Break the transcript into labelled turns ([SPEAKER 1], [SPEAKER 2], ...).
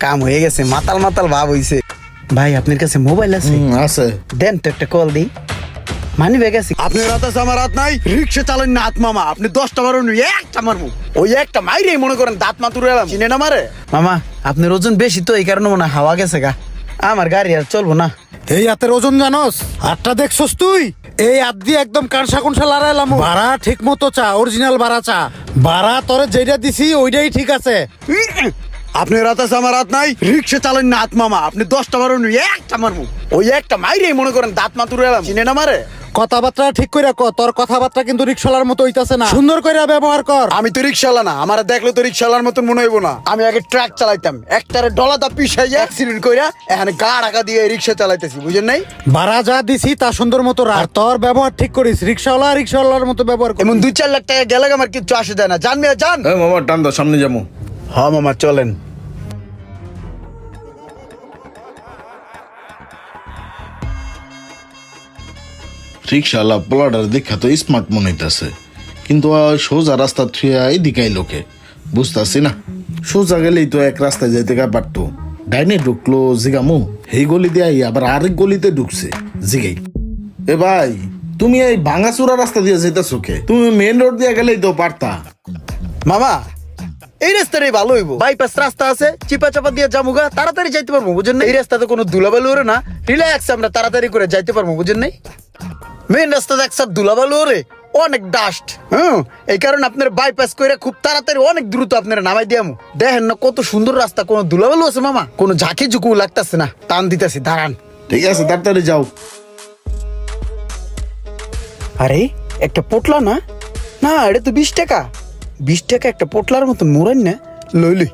[SPEAKER 1] কাম হয়ে গেছে, মাতাল মাতাল ভাব হইছে। ভাই আপনার কাছে মোবাইল আছে?
[SPEAKER 2] আছে।
[SPEAKER 1] দেন তো একটা কল দিই। মানি ব্যাগ আছে?
[SPEAKER 3] আপনি রাত আছে আমার রাত নাই, রিক্সা চালান না হাত মামা। আপনি 10টা বারো একটা মারবো, ওই একটা মাইরে মনে করেন দাঁত মাতুরে এলাম, চিনে না মারে।
[SPEAKER 1] মামা আপনার ওজন বেশি তো, এই কারণে মনে হয় হাওয়া গেছে গা। আমার গাড়ি আর চলবো না।
[SPEAKER 2] এই হাতের ওজন জানোস? হাতটা দেখছস তুই? এই হাত দিয়ে একদম কানসা কুনসা লড়াইলাম। ভাড়া ঠিক মতো চা, অরিজিনাল ভাড়া চা। ভাড়া তোরে যেটা দিছি ওইটাই ঠিক আছে।
[SPEAKER 3] আপনি রাত আছে আমার রাত নাই, রিক্সা চালান না হাত মামা। আপনি 10টা বারো একটা মারবো, ওই একটা মাইরে মনে করেন দাঁত মাতুরে এলাম, চিনে না মারে।
[SPEAKER 2] কথাবার্তা ঠিক কইরা ক, তোর কথাবার্তা কিন্তু রিক্সাওয়ালার মতো হইতাছে না। সুন্দর কইরা ব্যবহার কর।
[SPEAKER 3] আমি তো রিক্সাওয়ালা না, আমার দেখলে তো রিক্সাওয়ালার মতন মনে হইব না। আমি আগে ট্রাক চালাইতাম, একটারে ডলাদা পিছাইয়া অ্যাক্সিডেন্ট কইরা এখানে গা ঢাকা দিয়ে রিক্সা চালাইতেছি, বুঝেন নাই?
[SPEAKER 2] ভাড়া যা দিছি তা সুন্দর মতো রাখ। আর তোর ব্যবহার ঠিক করিস, রিক্সাওয়ালার মতো ব্যবহার কর।
[SPEAKER 3] এমন 2-4 লাখ টাকা গেলে আমার কিচ্ছু আসে যায় না। জান মিয়া জান।
[SPEAKER 4] মামা টান দাও, সামনে যাবো।
[SPEAKER 3] হ্যাঁ মামা চলেন।
[SPEAKER 4] রিক্সাওয়ালা পোলাটার দেখা তো স্মার্ট মনে হইতাছে, কিন্তু সোজা রাস্তা থুয়া এদিকে লোকে বুঝতাছি না। সোজা গেলেই তো এক রাস্তায় যাইতে গা পারতো। ডাইনে ঢুকলো জিগামু, এই গলি দিয়ে আবার আরেক গলিতে ঢুকছে জিগাই। এ ভাই, তুমি এই ভাঙাচুরা রাস্তা দিয়ে যাইতেছো কে? তুমি মেন রোড দিয়ে গেলেই তো পারতা।
[SPEAKER 3] মামা এই রাস্তাটাই ভালো হইব, বাইপাস রাস্তা আছে, চিপা চাপা দিয়ে জামুগা তাড়াতাড়ি যাইতে পারবো, বুঝেন না? এই রাস্তাতে কোনো ধুলাবালু ওরে না, রিল্যাক্স আমরা তাড়াতাড়ি করে যাইতে পারবো, বুঝেন নাই? মেন রাস্তাতে একসাথ ধুলাবালু ওরে, অনেক ডাস্ট। এই কারণে আপনার বাইপাস করে খুব তাড়াতাড়ি অনেক দ্রুত আপনার নামাই দিয়ামু। দেখেন না কত সুন্দর রাস্তা, কোনো ধুলাবালু আছে মামা, কোনো ঝাঁকি ঝুঁকু লাগতেছে না। টান দিতেছি, দাঁড়ান।
[SPEAKER 4] ঠিক আছে, তাড়াতাড়ি যাও।
[SPEAKER 1] আরে একটা পোটলা না, না এটা তো 20 টাকা। 20 টাকা একটা পোটলার মতন মোড়ান না, লই লই।